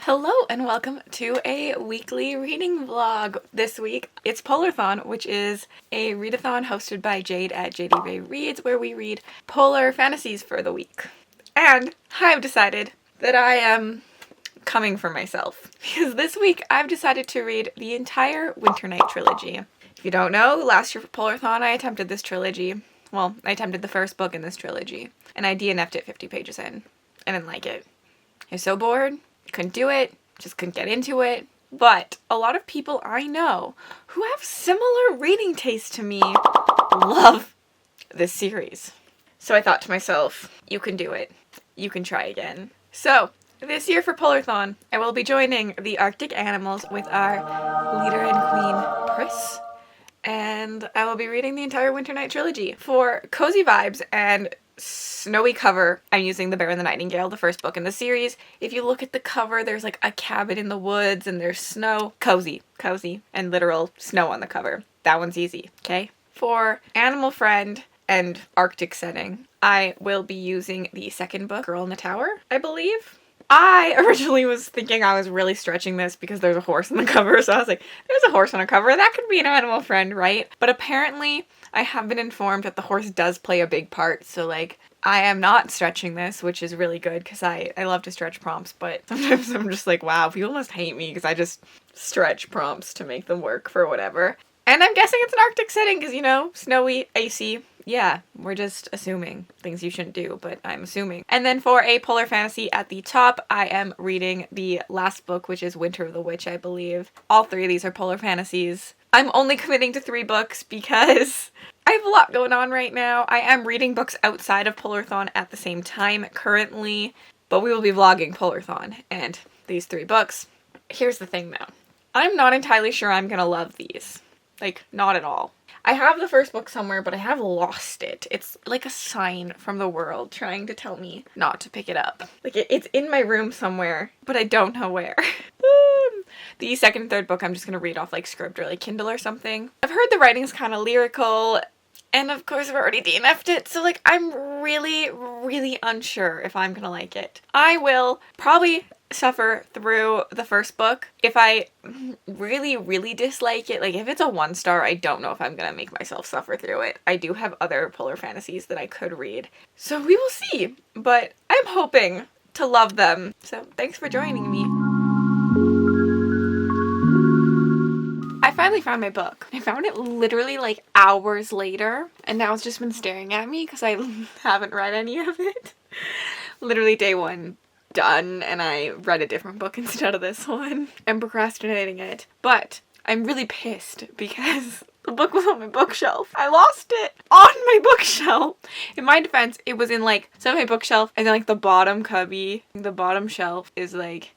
Hello and welcome to a weekly reading vlog. This week it's Polarthon, which is a readathon hosted by Jade at Jadey Rae Reads, where we read polar fantasies for the week. And I've decided that I am coming for myself, because this week I've decided to read the entire Winter Night Trilogy. If you don't know, last year for Polarthon I attempted this trilogy. Well, I attempted the first book in this trilogy, and I DNF'd it 50 pages in. I didn't like it. I was so bored. Couldn't do it, just couldn't get into it. But a lot of people I know who have similar reading tastes to me love this series. So I thought to myself, you can do it. You can try again. So this year for Polarthon, I will be joining the Arctic animals with our leader and queen, Pris. And I will be reading the entire Winter Night Trilogy. For cozy vibes and snowy cover, I'm using The Bear and the Nightingale, the first book in the series. If you look at the cover, there's like a cabin in the woods and there's snow. Cozy, and literal snow on the cover. That one's easy, okay? For animal friend and Arctic setting, I will be using the second book, Girl in the Tower, I believe. I originally was thinking I was really stretching this because there's a horse on the cover, so I was like, there's a horse on a cover, that could be an animal friend, right? But apparently, I have been informed that the horse does play a big part, so like, I am not stretching this, which is really good, because I love to stretch prompts, but sometimes I'm just like, wow, people must hate me because I just stretch prompts to make them work for whatever. And I'm guessing it's an Arctic setting, because, you know, snowy, icy. Yeah, we're just assuming things you shouldn't do, but I'm assuming. And then for a polar fantasy at the top, I am reading the last book, which is Winter of the Witch, I believe. All three of these are polar fantasies. I'm only committing to 3 books because I have a lot going on right now. I am reading books outside of Polarthon at the same time currently, but we will be vlogging Polarthon and these 3 books. Here's the thing though. I'm not entirely sure I'm gonna love these. Like, not at all. I have the first book somewhere, but I have lost it. It's like a sign from the world trying to tell me not to pick it up. Like, it's in my room somewhere, but I don't know where. The second and third book I'm just gonna read off like Scribd or like Kindle or something. I've heard the writing's kind of lyrical, and of course I've already DNF'd it, so like I'm really unsure if I'm gonna like it. I will probably suffer through the first book. If I really dislike it, like if it's a 1-star, I don't know if I'm gonna make myself suffer through it. I do have other polar fantasies that I could read, so we will see, but I'm hoping to love them. So thanks for joining me. I finally found my book. I found it literally like hours later, and now it's just been staring at me because I haven't read any of it. Literally day 1 done, and I read a different book instead of this one. I'm procrastinating it, but I'm really pissed because the book was on my bookshelf. I lost it on my bookshelf. In my defense, it was in like, so my bookshelf, and then like the bottom cubby, the bottom shelf is like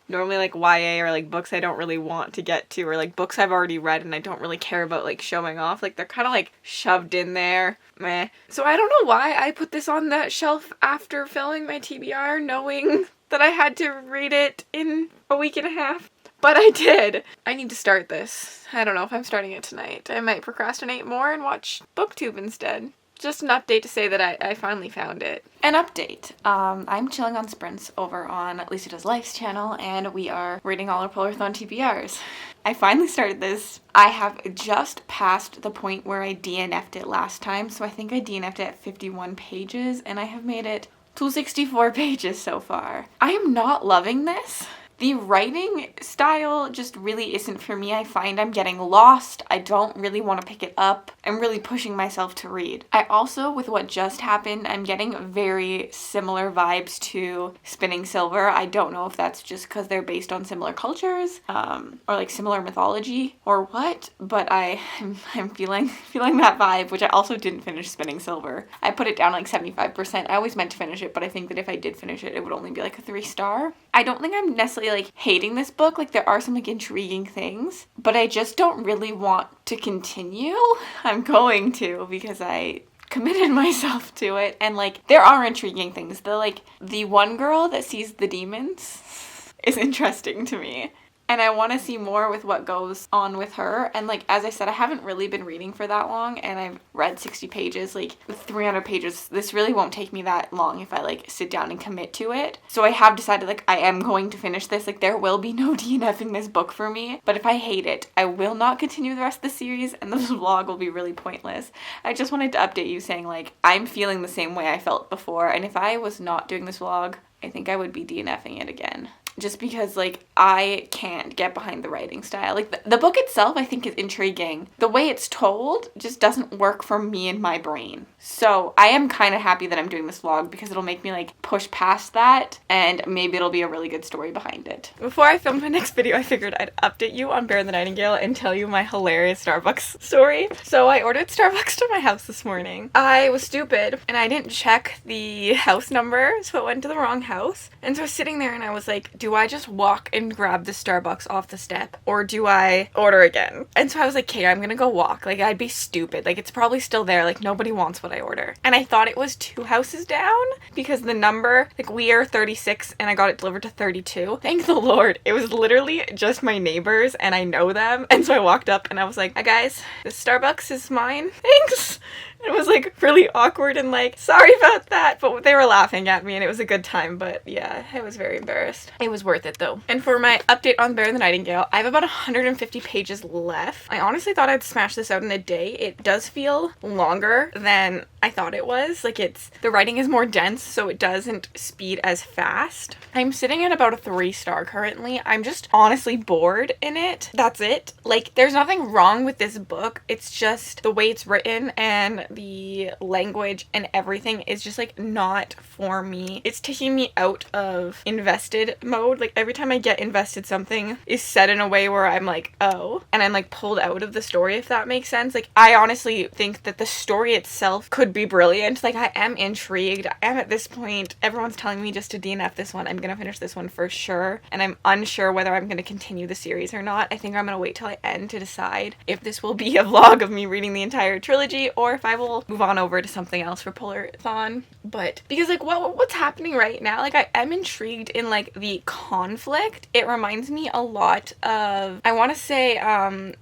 normally like YA or like books I don't really want to get to, or like books I've already read and I don't really care about like showing off. Like they're kind of like shoved in there. Meh. So I don't know why I put this on that shelf after filming my TBR, knowing that I had to read it in a week and a half. But I did. I need to start this. I don't know if I'm starting it tonight. I might procrastinate more and watch BookTube instead. Just an update to say that I finally found it. An update. I'm chilling on sprints over on Lisa Does Life's channel, and we are reading all our Polarthon TBRs. I finally started this. I have just passed the point where I DNF'd it last time, so I think I DNF'd it at 51 pages, and I have made it to 64 pages so far. I am not loving this. The writing style just really isn't for me. I find I'm getting lost. I don't really want to pick it up. I'm really pushing myself to read. I also, with what just happened, I'm getting very similar vibes to Spinning Silver. I don't know if that's just because they're based on similar cultures, or like similar mythology or what, but I'm feeling that vibe, which I also didn't finish Spinning Silver. I put it down like 75%. I always meant to finish it, but I think that if I did finish it, it would only be like a 3-star. I don't think I'm necessarily like hating this book. Like there are some like intriguing things, but I just don't really want to continue. I'm going to because I committed myself to it, and like there are intriguing things. The one girl that sees the demons is interesting to me. and I want to see more with what goes on with her. And like, as I said, I haven't really been reading for that long, and I've read 60 pages, like with 300 pages. This really won't take me that long if I like sit down and commit to it. So I have decided like I am going to finish this. Like, there will be no DNFing this book for me, but if I hate it, I will not continue the rest of the series, and this vlog will be really pointless. I just wanted to update you saying like, I'm feeling the same way I felt before, and if I was not doing this vlog, I think I would be DNFing it again. Just because, like, I can't get behind the writing style. Like, the book itself, I think, is intriguing. The way it's told just doesn't work for me and my brain. So, I am kind of happy that I'm doing this vlog because it'll make me, like, push past that, and maybe it'll be a really good story behind it. Before I filmed my next video, I figured I'd update you on Bear the Nightingale and tell you my hilarious Starbucks story. So, I ordered Starbucks to my house this morning. I was stupid, and I didn't check the house number, so it went to the wrong house. And so I was sitting there, and I was like, do I just walk and grab the Starbucks off the step, or do I order again? And so I was like, okay, I'm gonna go walk. Like, I'd be stupid. Like, it's probably still there. Like, nobody wants what I order. And I thought it was 2 houses down because the number, like, we are 36 and I got it delivered to 32. Thank the Lord. It was literally just my neighbors and I know them. And so I walked up and I was like, hi guys, this Starbucks is mine. Thanks. It was like really awkward and like, sorry about that, but they were laughing at me and it was a good time. But yeah, I was very embarrassed. It was worth it though. And for my update on Bear the Nightingale, I have about 150 pages left. I honestly thought I'd smash this out in a day. It does feel longer than I thought it was. Like, the writing is more dense, so it doesn't speed as fast. I'm sitting at about a 3-star currently. I'm just honestly bored in it. That's it. Like, there's nothing wrong with this book. It's just the way it's written and the language and everything is just like not for me. It's taking me out of invested mode. Like, every time I get invested, something is said in a way where I'm like, oh, and I'm like pulled out of the story, if that makes sense. Like, I honestly think that the story itself could be brilliant. Like, I am intrigued. I am at this point, everyone's telling me just to DNF this one. I'm gonna finish this one for sure, and I'm unsure whether I'm gonna continue the series or not. I think I'm gonna wait till I end to decide if this will be a vlog of me reading the entire trilogy or if I will move on over to something else for Polarthon. But because like what's happening right now, like, I am intrigued in like the conflict. It reminds me a lot of, I want to say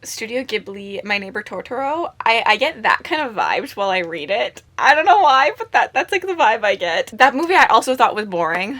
Studio Ghibli, My Neighbor Totoro. I get that kind of vibes while I read it. I don't know why, but that's like the vibe I get. That movie I also thought was boring.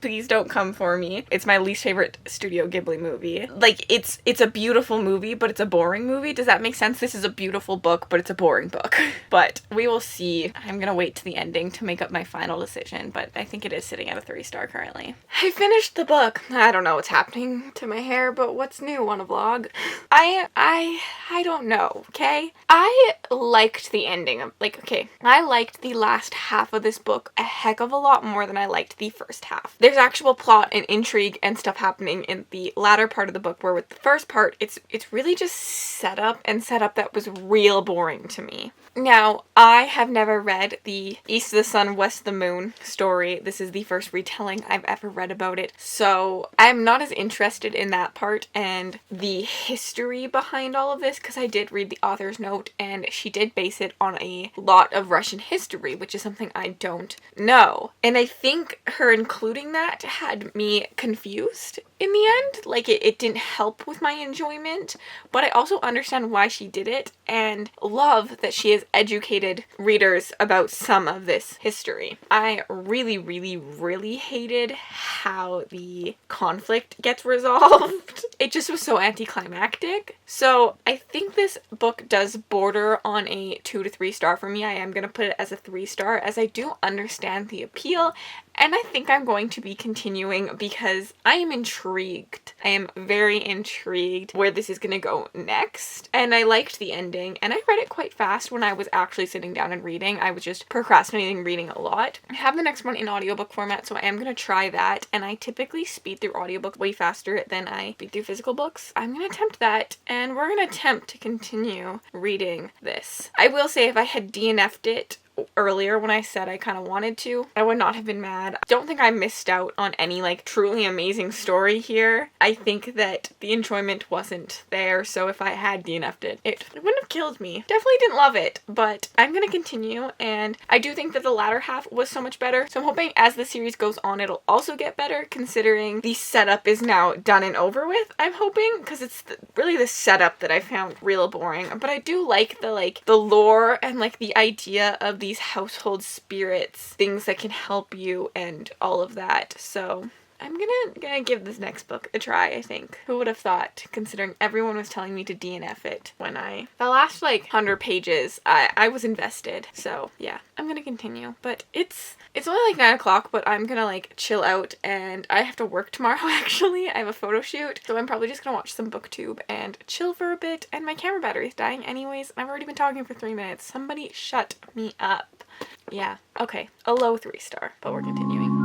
Please don't come for me. It's my least favorite Studio Ghibli movie. Like, it's a beautiful movie, but it's a boring movie. Does that make sense? This is a beautiful book, but it's a boring book. But we will see. I'm gonna wait to the ending to make up my final decision, but I think it is sitting at a 3-star currently. I finished the book. I don't know what's happening to my hair, but what's new on a vlog? I don't know, okay? I liked the ending of, like, okay, I liked the last half of this book a heck of a lot more than I liked the first half. There's actual plot and intrigue and stuff happening in the latter part of the book, where with the first part, it's really just setup that was real boring to me. Now, I have never read the East of the Sun, West of the Moon story. This is the first retelling I've ever read about it, so I'm not as interested in that part and the history behind all of this, because I did read the author's note and she did base it on a lot of Russian history, which is something I don't know. And I think her including that had me confused in the end. Like, it didn't help with my enjoyment, but I also understand why she did it and love that she has educated readers about some of this history. I really, really, really hated how the conflict gets resolved. It just was so anticlimactic. So I think this book does border on a 2 to 3 star for me. I am going to put it as a 3-star, as I do understand the appeal. And I think I'm going to be continuing because I am intrigued. I am very intrigued where this is going to go next. And I liked the ending. And I read it quite fast when I was actually sitting down and reading. I was just procrastinating reading a lot. I have the next one in audiobook format, so I am going to try that. And I typically speed through audiobooks way faster than I speed through physical books. I'm going to attempt that. And we're going to attempt to continue reading this. I will say, if I had DNF'd it earlier when I said I kind of wanted to, I would not have been mad. I don't think I missed out on any like truly amazing story here. I think that the enjoyment wasn't there, so if I had DNF'd it, it wouldn't have killed me. Definitely didn't love it, but I'm gonna continue, and I do think that the latter half was so much better, so I'm hoping as the series goes on it'll also get better, considering the setup is now done and over with. I'm hoping, because it's really the setup that I found real boring, but I do like the lore and like the idea of these household spirits, things that can help you and all of that. So I'm gonna give this next book a try, I think. Who would have thought, considering everyone was telling me to DNF it when the last like 100 pages, I was invested. So yeah, I'm gonna continue, but it's only like 9 o'clock, but I'm gonna like chill out, and I have to work tomorrow actually. I have a photo shoot, so I'm probably just gonna watch some booktube and chill for a bit, and my camera battery's dying anyways. I've already been talking for 3 minutes. Somebody shut me up. Yeah, okay, a low 3-star, but we're continuing.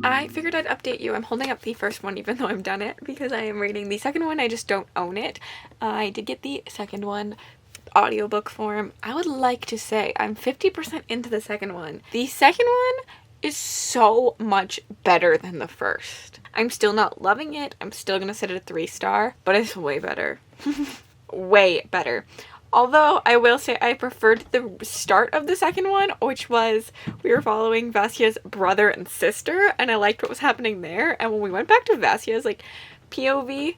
I figured I'd update you. I'm holding up the first one even though I've done it because I am reading the second one. I just don't own it. I did get the second one audiobook form. I would like to say I'm 50% into the second one. The second one is so much better than the first. I'm still not loving it. I'm still gonna set it a 3-star, but it's way better. Way better. Although I will say I preferred the start of the second one, which was we were following Vasya's brother and sister, and I liked what was happening there. And when we went back to Vasya's like POV,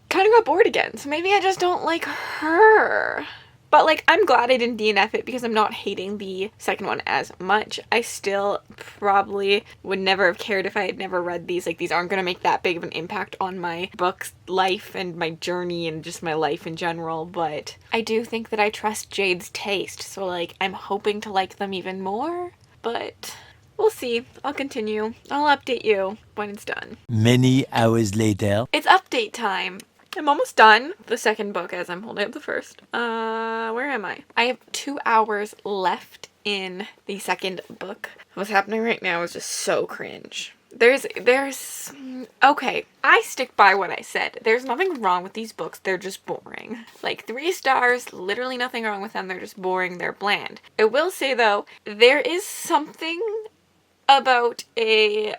kind of got bored again. So maybe I just don't like her. But like, I'm glad I didn't DNF it because I'm not hating the second one as much. I still probably would never have cared if I had never read these. Like, these aren't going to make that big of an impact on my book's life and my journey and just my life in general. But I do think that I trust Jade's taste. So like, I'm hoping to like them even more. But we'll see. I'll continue. I'll update you when it's done. Many hours later. It's update time. I'm almost done the second book as I'm holding up the first. Where am I? I have 2 hours left in the second book. What's happening right now is just so cringe. Okay, I stick by what I said. There's nothing wrong with these books. They're just boring. Like 3 stars, literally nothing wrong with them. They're just boring. They're bland. I will say though, there is something about a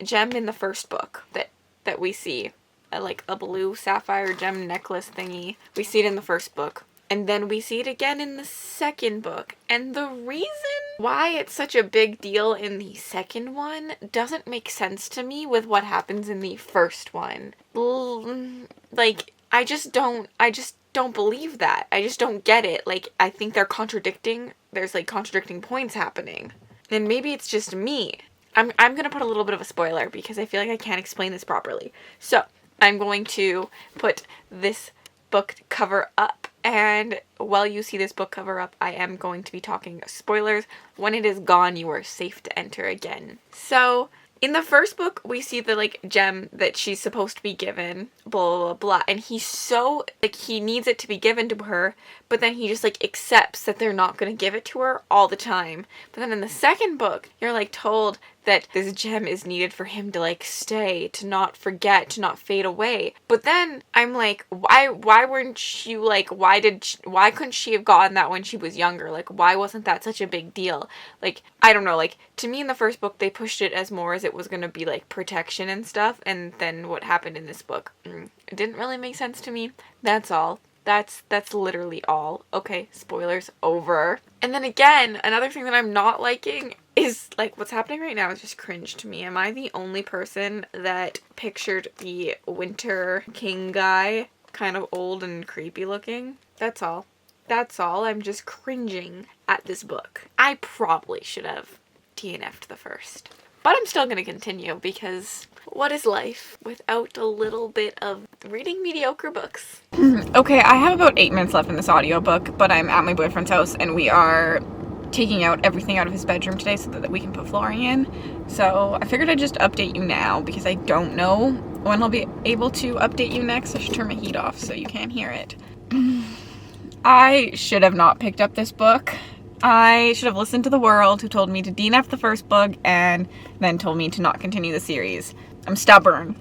gem in the first book that we see. Like a blue sapphire gem necklace thingy. We see it in the first book, and then we see it again in the second book. And the reason why it's such a big deal in the second one doesn't make sense to me with what happens in the first one. Like, I just don't believe that. I just don't get it. Like, I think they're contradicting. There's like contradicting points happening. And maybe it's just me. I'm gonna put a little bit of a spoiler because I feel like I can't explain this properly. So I'm going to put this book cover up, and while you see this book cover up, I am going to be talking spoilers. When it is gone, you are safe to enter again. So in the first book, we see the like gem that she's supposed to be given, blah, blah, blah, and he's so, like, he needs it to be given to her, but then he just like accepts that they're not going to give it to her all the time. But then in the second book, you're like told that this gem is needed for him to like stay, to not forget, to not fade away. But then I'm like, why weren't you like, why couldn't she have gotten that when she was younger? Like, why wasn't that such a big deal? Like, I don't know, like, to me in the first book, they pushed it as more as it was gonna be like protection and stuff, and then what happened in this book, it didn't really make sense to me. That's all. That's literally all. Okay, spoilers over. And then again, another thing that I'm not liking is, like, what's happening right now is just cringe to me. Am I the only person that pictured the Winter King guy kind of old and creepy looking? That's all. That's all. I'm just cringing at this book. I probably should have DNF'd the first. But I'm still going to continue because what is life without a little bit of reading mediocre books? Okay, I have about 8 minutes left in this audiobook, but I'm at my boyfriend's house and we are taking out everything out of his bedroom today so that we can put flooring in. So I figured I'd just update you now because I don't know when I'll be able to update you next. I should turn my heat off so you can't hear it. I should have not picked up this book. I should have listened to the world who told me to DNF the first book and then told me to not continue the series. I'm stubborn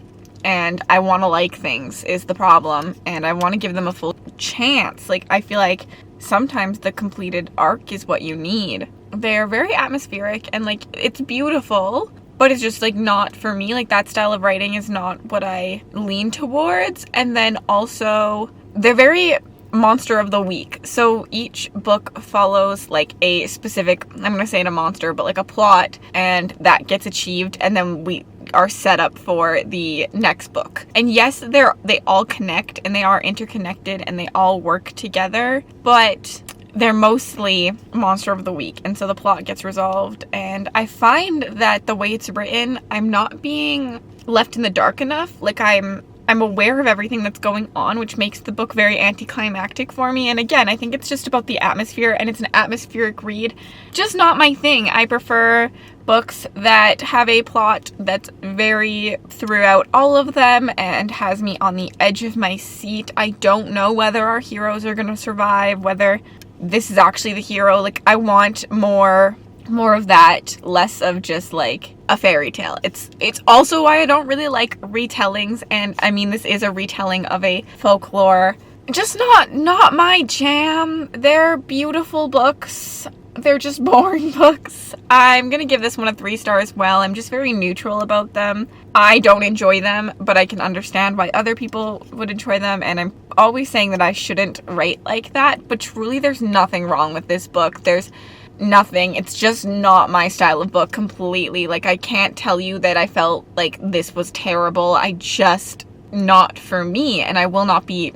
and I want to like things is the problem, and I want to give them a full chance. Like, I feel like sometimes the completed arc is what you need. They're very atmospheric and like it's beautiful, but it's just like not for me. Like that style of writing is not what I lean towards. And then also they're very monster of the week. So each book follows like a specific, I'm gonna say it a monster, but like a plot, and that gets achieved, and then we are set up for the next book. And yes, they all connect and they are interconnected and they all work together, but they're mostly monster of the week, and so the plot gets resolved. And I find that the way it's written, I'm not being left in the dark enough. Like I'm aware of everything that's going on, which makes the book very anticlimactic for me. And again, I think it's just about the atmosphere, and it's an atmospheric read. Just not my thing. I prefer books that have a plot that's very throughout all of them and has me on the edge of my seat. I don't know whether our heroes are going to survive, whether this is actually the hero. Like, I want more of that, less of just like a fairy tale. It's also why I don't really like retellings, and I mean this is a retelling of a folklore. Just not my jam. They're beautiful books. They're just boring books. I'm gonna give this one a 3 stars as well. I'm just very neutral about them. I don't enjoy them, but I can understand why other people would enjoy them, and I'm always saying that I shouldn't write like that, but truly there's nothing wrong with this book. There's nothing. It's just not my style of book completely. Like, I can't tell you that I felt like this was terrible. I just, not for me, and I will not be,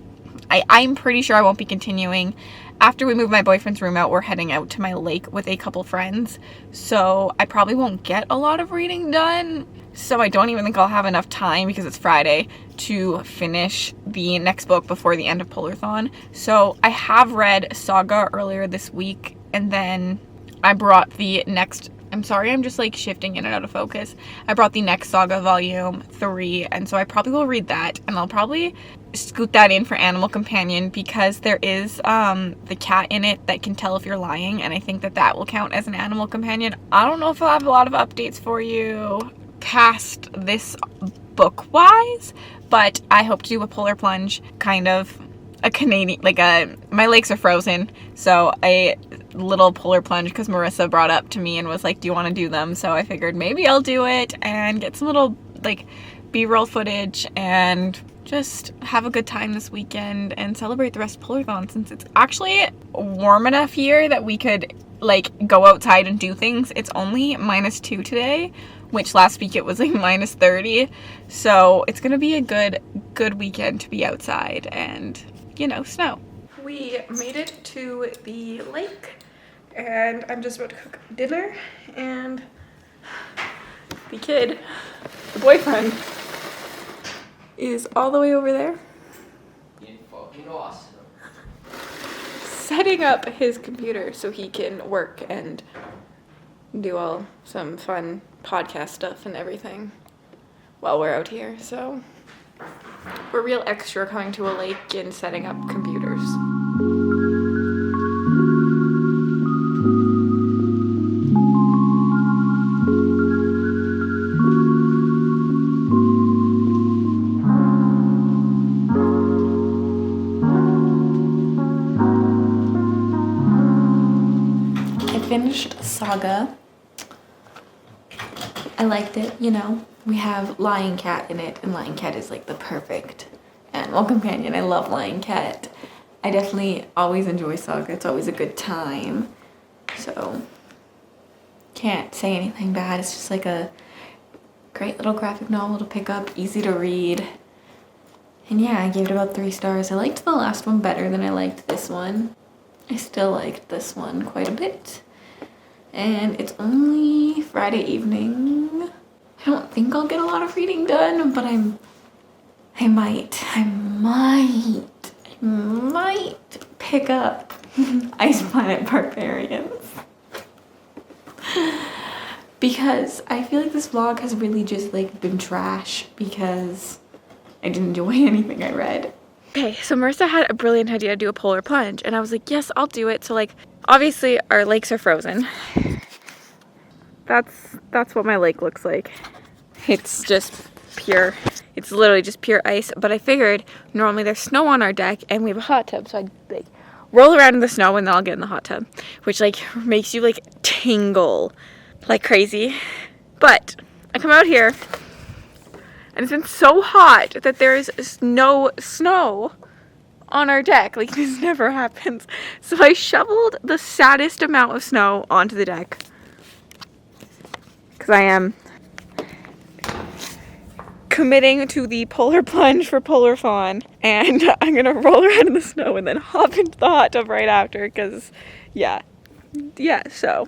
I'm pretty sure I won't be continuing. After we move my boyfriend's room out, we're heading out to my lake with a couple friends, so I probably won't get a lot of reading done. So I don't even think I'll have enough time, because it's Friday, to finish the next book before the end of Polarthon. So I have read Saga earlier this week, and then I brought the next, I'm sorry, I'm just like shifting in and out of focus. I brought the next Saga volume 3, and so I probably will read that, and I'll probably scoot that in for Animal Companion, because there is the cat in it that can tell if you're lying, and I think that will count as an Animal Companion. I don't know if I'll have a lot of updates for you past this book wise, but I hope to do a Polar Plunge, kind of a Canadian, like my lakes are frozen, so a little Polar Plunge, because Marissa brought up to me and was like, do you want to do them? So I figured maybe I'll do it and get some little like B-roll footage and just have a good time this weekend and celebrate the rest of Polarthon, since it's actually warm enough here that we could like go outside and do things. It's only -2 today, which last week it was like -30, so it's gonna be a good weekend to be outside and, you know, snow. We made it to the lake, and I'm just about to cook dinner, and the boyfriend, is all the way over there setting up his computer so he can work and do some fun podcast stuff and everything while we're out here. So we're real extra coming to a lake and setting up computers. Finished Saga. I liked it, you know. We have Lion Cat in it, and Lion Cat is like the perfect animal companion. I love Lion Cat. I definitely always enjoy Saga. It's always a good time. So can't say anything bad. It's just like a great little graphic novel to pick up, easy to read. And yeah, I gave it about 3 stars. I liked the last one better than I liked this one. I still liked this one quite a bit. And it's only Friday evening. I don't think I'll get a lot of reading done, but I might pick up Ice Planet Barbarians. Because I feel like this vlog has really just like been trash because I didn't enjoy anything I read. Okay, so Marissa had a brilliant idea to do a polar plunge, and I was like, yes, I'll do it. So like, obviously our lakes are frozen. That's what my lake looks like. It's just pure, it's literally just pure ice. But I figured normally there's snow on our deck and we have a hot tub, so I'd like roll around in the snow and then I'll get in the hot tub, which like makes you like tingle like crazy. But I come out here and it's been so hot that there is no snow on our deck. Like, this never happens. So I shoveled the saddest amount of snow onto the deck. Because I am committing to the polar plunge for Polarthon. And I'm going to roll around in the snow and then hop into the hot tub right after. Because, yeah. Yeah, so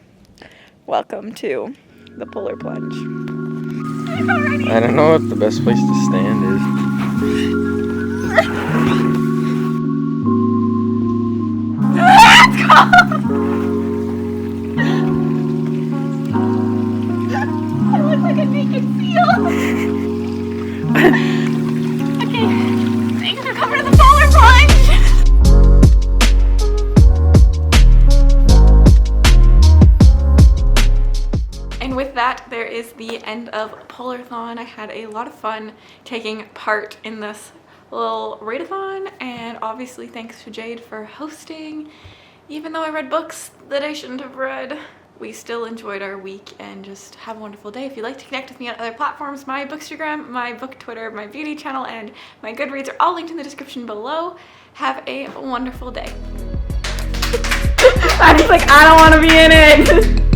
welcome to the polar plunge. I don't know what the best place to stand is. Let's go! I look like a naked seal. Okay, thanks for coming to the polar plunge. And with that, there is the end of Polarthon. I had a lot of fun taking part in this little readathon, and obviously thanks to Jade for hosting. Even though I read books that I shouldn't have read, we still enjoyed our week and just have a wonderful day. If you'd like to connect with me on other platforms, my Bookstagram, my book Twitter, my beauty channel, and my Goodreads are all linked in the description below. Have a wonderful day. I was like, I don't want to be in it.